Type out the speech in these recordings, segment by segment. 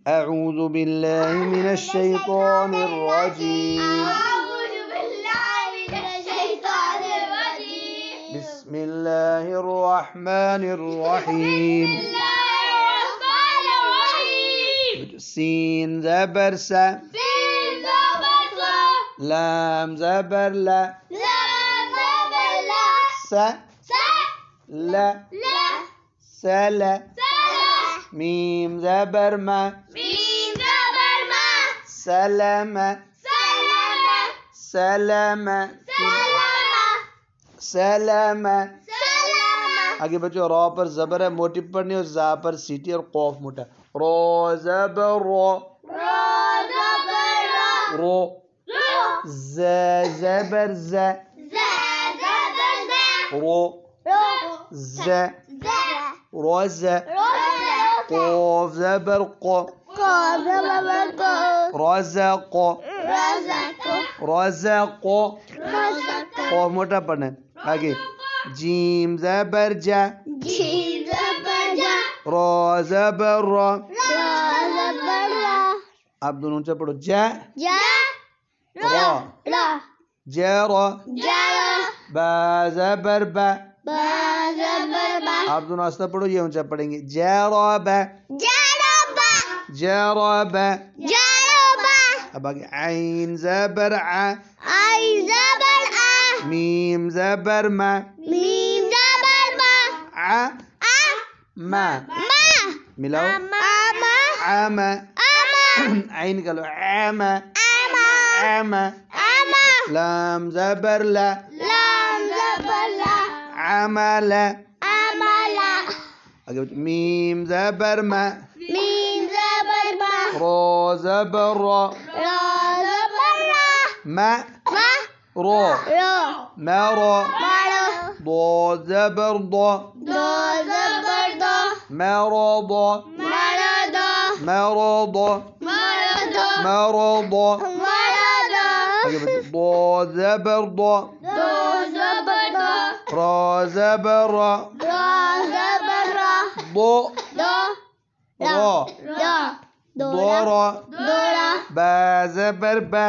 अऊज़ु बिल्लाहि मिनश शैतानिर रजीम। बिस्मिल्लाहिर रहमानिर रहीम। सीन ज़बर सा, लाम ज़बर ला, सा ला, सल, मीम ज़बर मा, सलम, सलम, सलम। आगे बच्चों रॉ पर ज़बर है, मोटी पढ़नी, और जा पर सीटी और कौफ मोटा। रो ज़बर रो, रो, ज़ ज़बर ज़, रो, ज़, रोज़, क़ाफ ज़बर क़, रज़क़, रज़क़, क़ाफ मोटा पढ़ना है। आगे जीम ज़बर जा, रो ज़बर रो। आप दोनों ऊंचा पढ़ो। जा रो, जरो, बा ज़बर बा। आप दोनों आस्ता पढ़ो, ये ऊंचा पढ़ेंगे। जरबा, जरबा। अब आगे आइन ज़बर आ, मीम ज़बर मा, आ मा, मिलाओ। आमा, आइन का लो, आमा, आमा। लाम ज़बर ला, आमला। आगे मीम ज़बर मा, रो ज़बर रो, मा रो, मरो। दो ज़बर दो, मरض, मरض, मरض। दो ज़बर दो, रो ज़बर रो, दो रो, दोरो। बा ज़बर बा,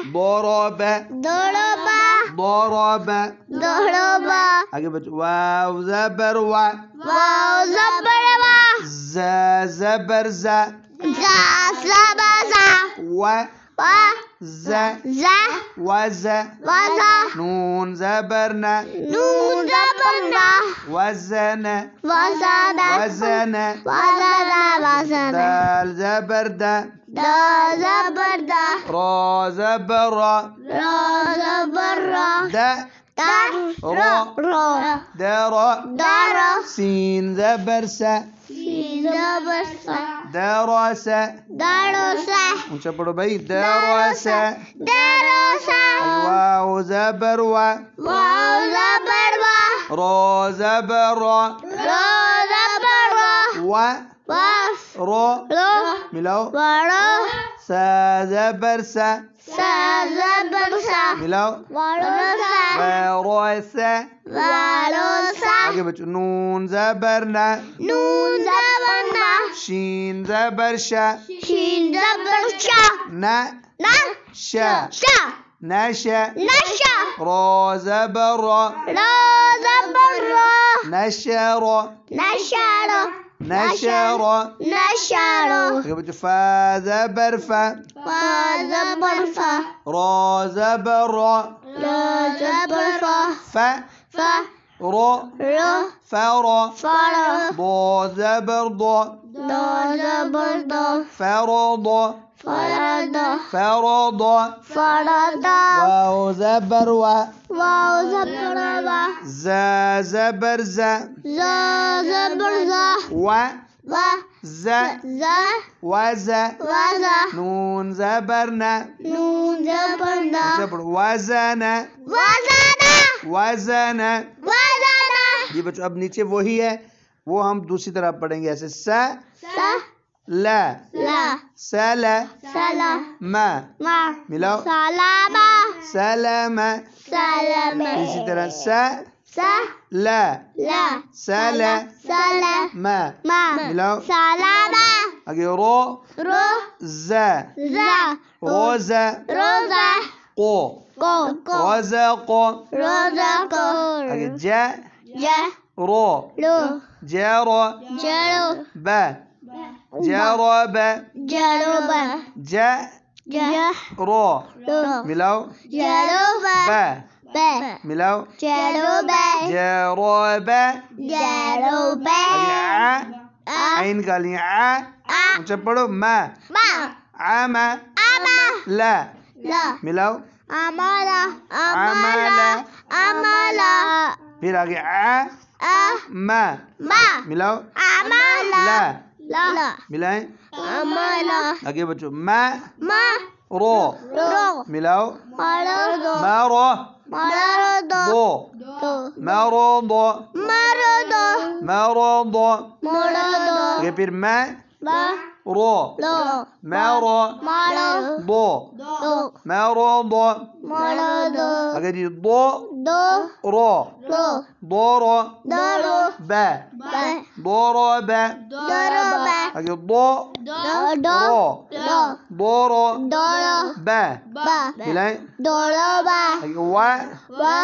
ضرب, ضرب। आगे बच्चों वाव ज़बर वा, ज़ा ज़बर ज़ा, वा ज़ा, वज़ा। नून ज़बर ना, वज़न, वज़न। दाल ज़बर दा, रा ज़बर रा, दा रा, दरा। सीन ज़बर सा, दरसा। ऊंचा पढ़ो भाई। दरसा। वाव ज़बर वा, रो ज़बर रो, वा रो, मिलाओ। सा ज़बर सा, मिलाओ। वरोसा। आगे बच्चों नून ज़बर ना, शीन ज़बर शा, ना शा, नशा। रो ज़बर रो, नशर, नशर। आगे बच्चों फा ज़बर फा, रो ज़बर रो, फा रो, फरो। दो ज़बर दो, فرض، فرض. واو زبر و، زا زبر زا، و زا وزا. نون زبر نا، وزن، وزن. ये बच्चों अब नीचे वही है, वो हम दूसरी तरफ पढ़ेंगे ऐसे। स ला, सला, मा, मिलाओ। सलामा, इसी तरह स ला ला सला सला मा मिलाओ सलामा आगे रो रो जा जा रोजा रोजा को को रोजा को रोजा को आगे जा जा रो लो जारो जरो बा जारो बा जरोबा जा जा रो लो मिलाओ जरोबा बा बे मिलाओ जरोबा जरोबा जरोबा आगे आइन गाली ऊंचा पढ़ो मा आमा ला ला मिलाओ अमला अमला अमला फिर आगे मा मा मिलाओ अमला ला ला मिलाएं अमला आगे बच्चों मा मा रो रो मिलाओ मरोदो मारो मरोदो दो दो मारोदो मरोदो मारोदो मरोदो आगे फिर मा बा रो लो मारो मरो दो दो मारोदो मरोदो आगे जी दो दो रो रो दोरो दोरो बा बा दोरो बा दोरो बा आगे दो दो रो दो दोरो दोरो बा बा मिलाएं दोरो बा आगे वा वा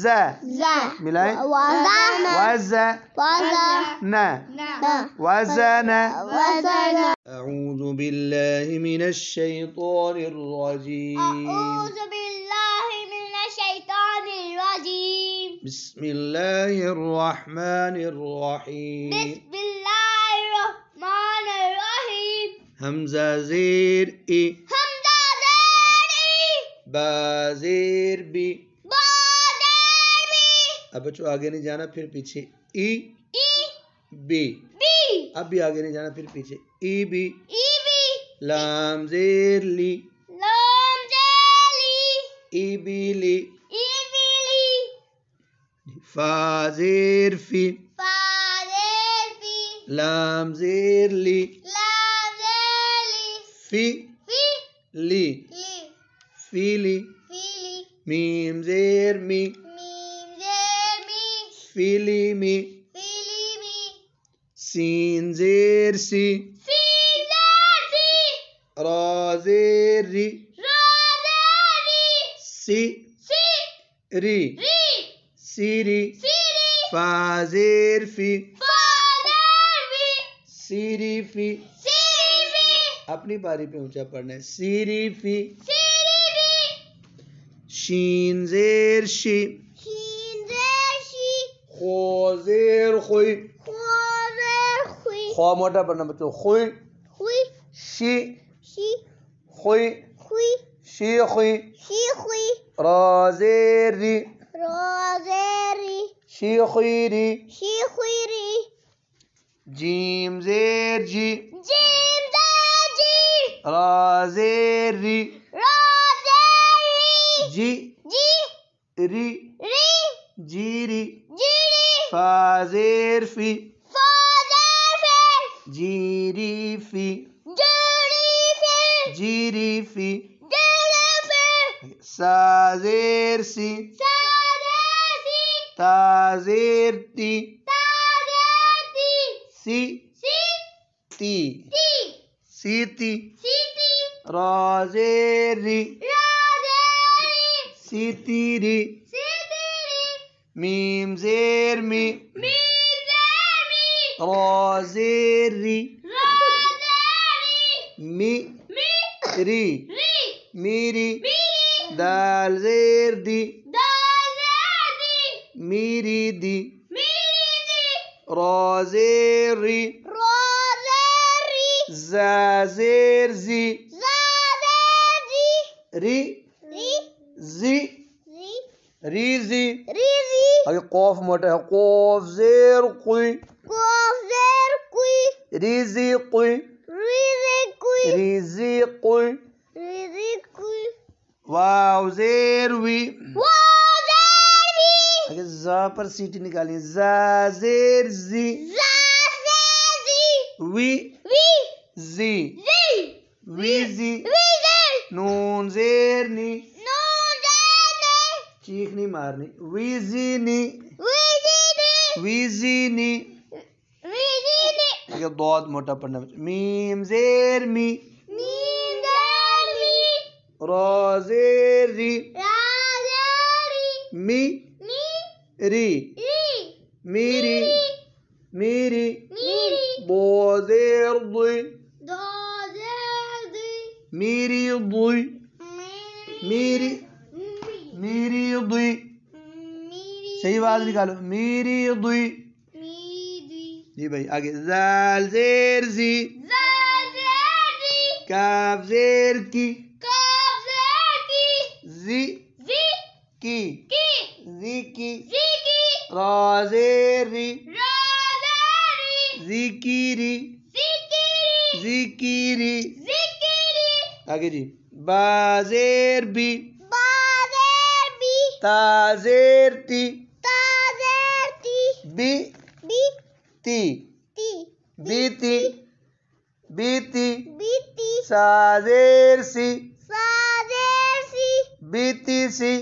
जा जा मिलाएं वज़न वज़ा वज़न ना ना वज़ना वज़न أعوذ بالله من الشيطان الرجيم أعوذ بالله من الشيطان الرجيم بسم الله الرحمن الرحيم بسم الله الرحمن الرحيم همزة زير إي همزة زير با زير بي बादमी अब बच्चों आगे नहीं जाना फिर पीछे ई बी बी अब भी आगे नहीं जाना फिर पीछे ई बी ईबी लाम जेर ली लाम जेली ई बी ली ईबीली फा जेर फी फादेफी लाम जेर ली लाम जेली फी फी ली ली फीली फीली मीम जेर मी मीम जेमी फीली मी फीली मी सीन जेर सी सीजेसी रा जेर री रोजेरी सी सी री री सीरी सीरी फा जेर फी फादेफी सीरी फी सीरीफी अपनी बारी पे ऊंचा पढ़ना है सीरी फी सीरीफी शीन जेर शी शीनजेशी खो जेर खुई खोजेखुई खो मोटा पढ़ना बच्चों खुई खुई she she Khui Khui she Khui she खुई रा जेर री रोजेरी शी खुई री शी खुईरी जीम जेर जी जीम जेजी रा जेर री रोजेरी जी जी री री जीरी जीरी फा जेर फी फादेफी जीरी फी जरीफी जीरी फी जरीफी सा जेर सी सादेसी ता जेर ती तादेती सी सी ती ती सी ती सीती रा जेर री रोजेरी सी ती री सीतीरी मीम जेर मी मीम जेमी रा जेर री रोजेरी मी मी री री मीरी मीरी दाल जेर दी दाजेदी मीरी दी मीरी दी रा जेर री रोजेरी जा जेर जी जादेजी री री जी री रीजी रीजी आगे कौफ मोटा है कौफ जेर कुई कोफजेर कुई रीजी कुई रीजी कुई रीजी कुई रीजी कुई वाव जेर वी वाजेरी आगे जा पर सीटी निकालिए जा जेर जी जाजेजी वी वी जी जी वी जी वीजी नून जेर नी नूजेने चीख नहीं मारनी वी जी नी वीजीनी वीजीनी ये बहुत मोटा पढ़ना मीम जेर मी मीम दाल मी रा जेर री राजरी मी मी री री मीरी मीरी मीरी बो जेर दुई दोजदी मीरी दुई मीरी मीरी दुई मीरी सही आवाज निकालो मीरी दुई मीरी जी भाई आगे जाल जेर जी ज़ाज़ेरी काफ जेर की काफ़ेकी जी ज़ी की की जी की ज़ीकी रा जेर री राज़ेरी जिकीरी ज़िकिरी जिकीरी ज़िकिरी आगे जी बाजेर बी बाज़ेर बी ताजेर ती ताज़ेर ती बी बी ती ती बीती बीती बीती साजेर सी साज़ेर सी बीती सी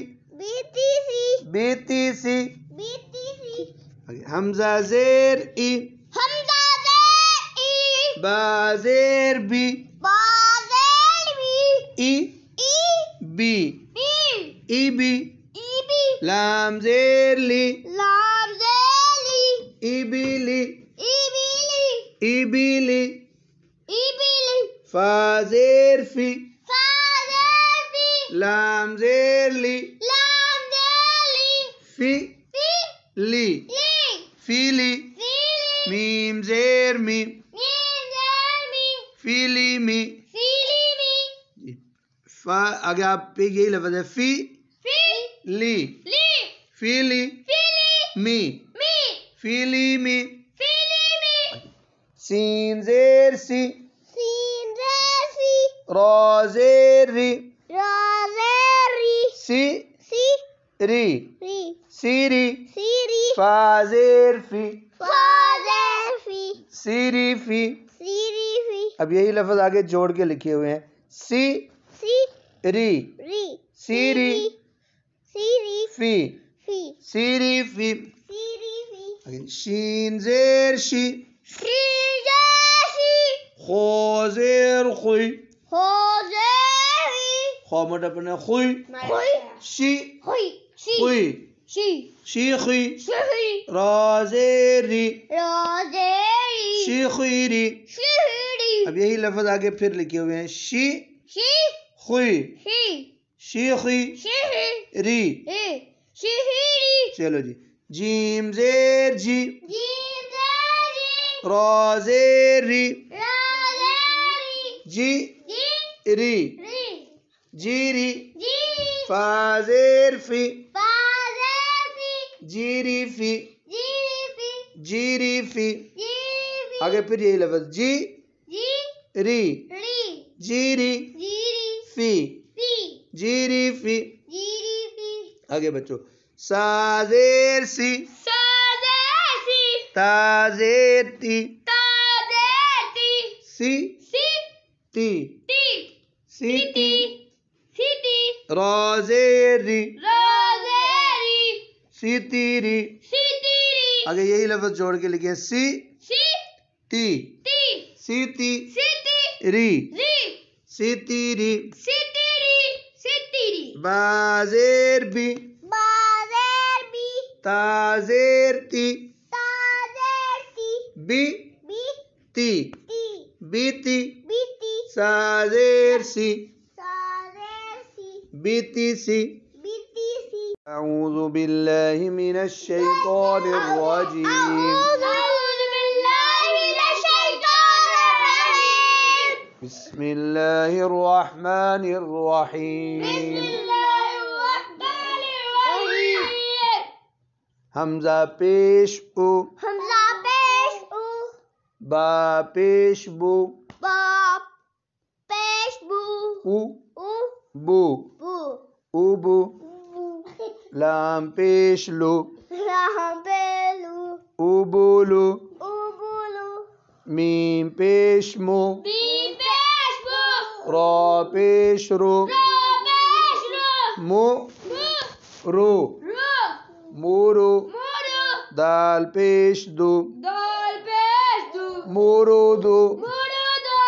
बीती सी बीती सी बीती सी आगे हमजा जेर ई हमज़ा ज़ेर ई बाजेर बी बाज़ेर बी ई ई बी बी ई बी ई बी लाम जेर ली लाम ज़ेली ई बी ली इबिली ई बी ली इबिली फाजेर फी फाज़ेर बी लाम जेर ली लाम ज़ेली फी फी ली ली फीली फ़ीली मीम जेर मी मीम ज़ेर मी फीली मी फ़ीली मी फा आगे आप पे यही लफ्ज है फी फ़ी ली ली फीली फ़ीली मी मी फीली मी फ़ीली मी सीन जेर सी सीन ज़ेर सी रा जेर री रा ज़ेर री सी सी री री सीरी सीरी फाजेर फी फाज़ेर फी सीरी फी सीरी फी अब यही लफ्ज आगे जोड़ के लिखे हुए हैं सी सी री री सीरी सीरी फी फी सीरी फी सीरी फी आगे शीन जेर शी शीजाशी खो जेर खुई हो ज़ेरी खो मोटा पढ़ना खुई खुई she Khui she Khui she शीखी she रा जेर री रोज़ेरी शीखीरी शीरी अब यही लफ्ज आगे फिर लिखे हुए हैं she she Khui she शीखी she री शीरी चलो जी जीम जेर जी जीज़ेरी रा जेर री रोज़ेरी जी जी री री जीरी जी फाजेर फी फाज़ेर फी जीरी फी जीरी फी जीरी फी जीरी आगे फिर यही लफ्ज जी जी री री जीरी जीरी फी फी जीरी फी जीरी फी आगे बच्चों साजेर सी साज़ेसी ताजेर ती ताज़ेती सी सी ती ती सी ती सिटी राजेर री रोज़ेरी सीतीरी सिटीरी आगे यही लफ्ज जोड़ के लिखे सी सी ती ती सीती सिटी री री सीतीरी सिटीरी सिटीरी बाजेर बी बाज़ेर बी ताजेर ती ताज़ेर ती बी बी ती ती बीती बीती साजेर सी साज़ेर सी बीती सी बीती सी अऊज़ु बिल्लाहि मिनश शैतानिर रजीम अऊज़ु बिल्लाहि मिनश शैतानिर रजीम बिस्मिल्लाहिर रहमानिर रहीम बिस्मिल्लाहिर रहमानिर रहीम हमजा पेश उ हमज़ा पेश उ बा पेश बु बाप पेश बू उ उ बु बू उबु बू लाम पेश लु राम पेलू उबुलु उबुलू मीम पेश मु बी पेश बू रा पेश रु रो पेश रो मु मू रु रो मुरु मुरू दाल पेश दो दाल पेश दो मोरो दो मुरुदो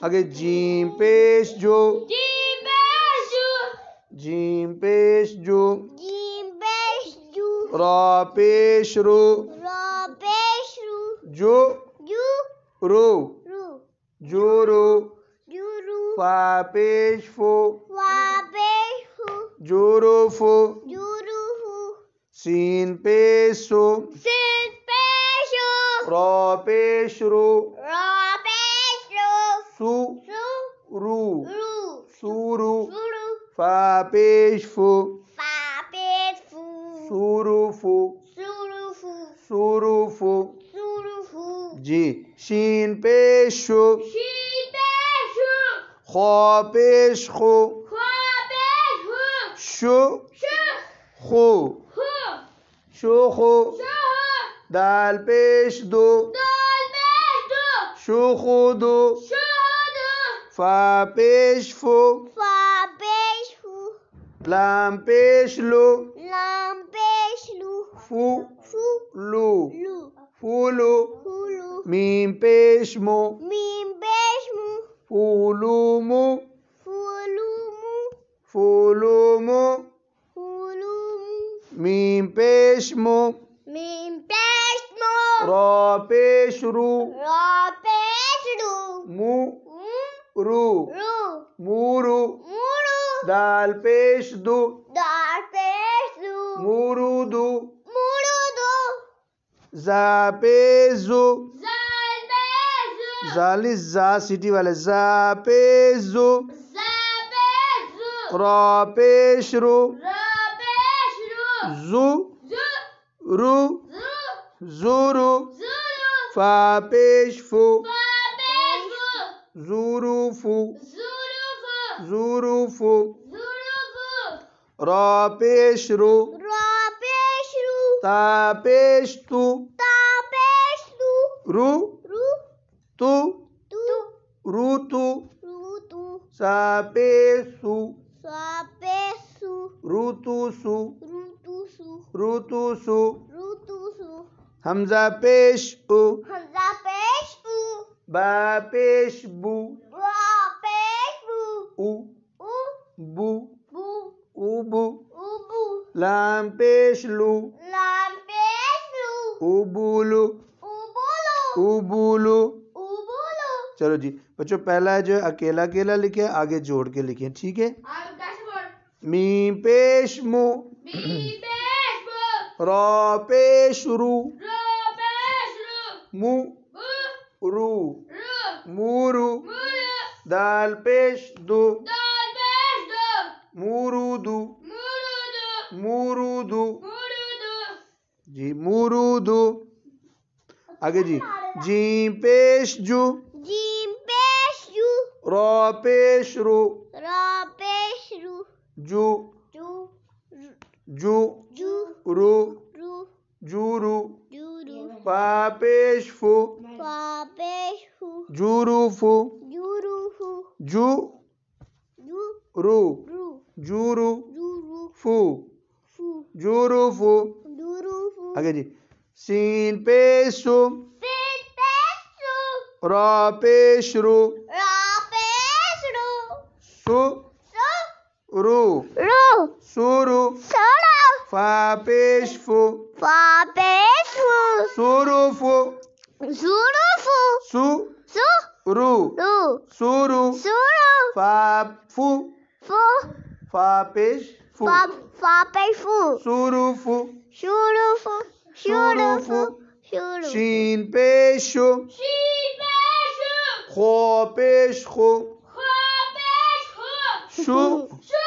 आगे जीम पेश जो जीम पेश जो जीम पेश जो जीम पेश जो रा पेश रो रा पेश रू जो जू रो रू जोरो जूरू फा पेश फो वा पेश फू जोरो फो जूरू फू सीन पेश सो सिन पेश रा पेश रो रा पेश रू सु सू रू रू सुरु सुरू फा पेश फो पा पेश फू सुरु फो सुरू फू सुरु फो सुरू फू जी शीन पेश शो शीन पेश शू खा पेश खो ख्वा पेश हू शो शू खो हू शो खो शू दाल पेश दो दाल पेश दो शो खो दो शू दो फा पेश फो ख्वा पेश हू लाम पेश लो लाम पेश लू फू फू लू लू फूलू फूलू मीम पेश मो मीम पेश मू फूलू मु फूलू मू फूलू मु फूलू मू मीम पेश मो मीम पेश मो रा पेश रू रा पेश रू मु रू रू मूरू मुरू दाल पेश दो दाल पेश दू मूरूदू मुरू दो जा पेश जो जाल पेश दू जाली जा सिटी वाले जा पेश जो जा पेश दू रा पेश रू रा पेश रू जू जू रू जू जुरू जुरू फा पेश फू पा पेश फू जुरू फू जुरू फू जुरू फू जुरू फू रा पेश रू रा पेश रू ता पेश तू ता पेश तू रू रू तू तू रू तू रू तू सा पेश सू सा पेश सू रू तू सू रू तू सू रू तू सू रू तू सू हमजा पेश उ हमजा पेश ऊ बा पेश बू वा पेश बू उ ऊ बू बू उबू उबू लाम पेश लू लाम पेश लू उबूलू उबुलू उबूलू उबुलू चलो जी बच्चों पहला है जो है अकेला अकेला लिखे आगे जोड़ के लिखे ठीक है आप कैसे बोल मीम पेश मु बी पेश बू रा पेश रू रो पेश रू मु बू रू रू मूरू मुरू दाल पेश दो दाल पेश दो मूरूदू मुरुदू मूरूदू मुरुदू जी मूरूदू आगे जी जीम पेश जू जीम पेश जू रा पेश रू रा पेश रू जू जू जू जू रू रू जूरू जूरू फा पेश फू फा पेश फू जूरू फू जूरू फू जू जू रू रू जूरू जूरू फू फू जूरू फू जूरू फू आगे जी सीन पेश सू सिन पेश सू रा पेश रू रा पेश रू सु सू रू रू सुरू सोरो फा पेश फू फा पेश फू सुरू फू जूरू फू सु सू रू रू सुरू सुरू फा फू फू फा पेश फू फा फा पेश फू सुरू फू शुरू फू शुरू फू शुरू शीन पेश शो शीन पेश शू खो पेश खो खा पेश खो शु शू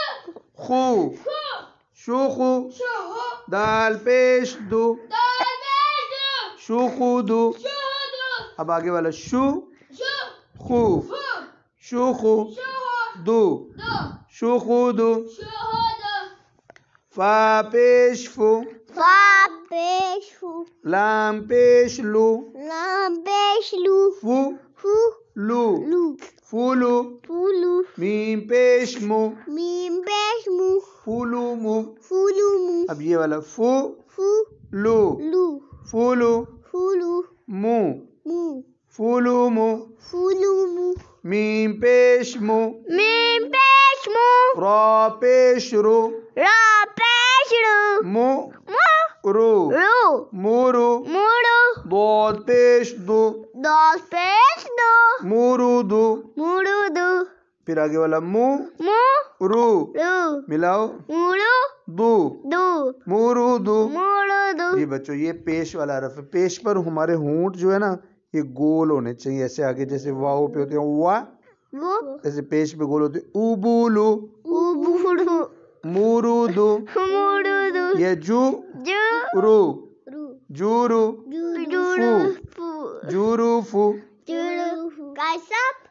खू खू शुखू शू दाल पेश दो दाल पेश दो शुखुदू शू दो अब आगे वाला शु शू खू खू शुखू शू दू दो शुखुदू शू दो फा पेश फू फा पेश फू लाम पेश लू लाम पेश लू फू फू लू लू फूलू फूलू मीम पेश मु मीम पेश मू फूलू मु फूलू मू अब ये वाला फू फू लू लू फूलू Fulu. मु Mu. फूलू मु Fulumu. मीम पेश मु Mim pesmu. रा पेश रू Ra pesru. मु Mu. रू Ru. मुरु Muru. दोद पेश दु Dos pesdu. मुरुदु Murudu. फिर आगे वाला मु Mu. रू Ru. मिलाओ Muru. दु Du. मुरुदु। Murudu. जी बच्चों ये पेश वाला हरफ है। पेश पर हमारे होंठ जो है ना ये गोल होने चाहिए, ऐसे आगे जैसे वाओ पे होते हैं वा, Wu. ऐसे पेश पे गोल होते हैं उबुलु Uburu. मुरुदु। Murudu. ये जू Ju. रू Ru. जूरु Juru. Fu. जुरुफु Juru. Guys up.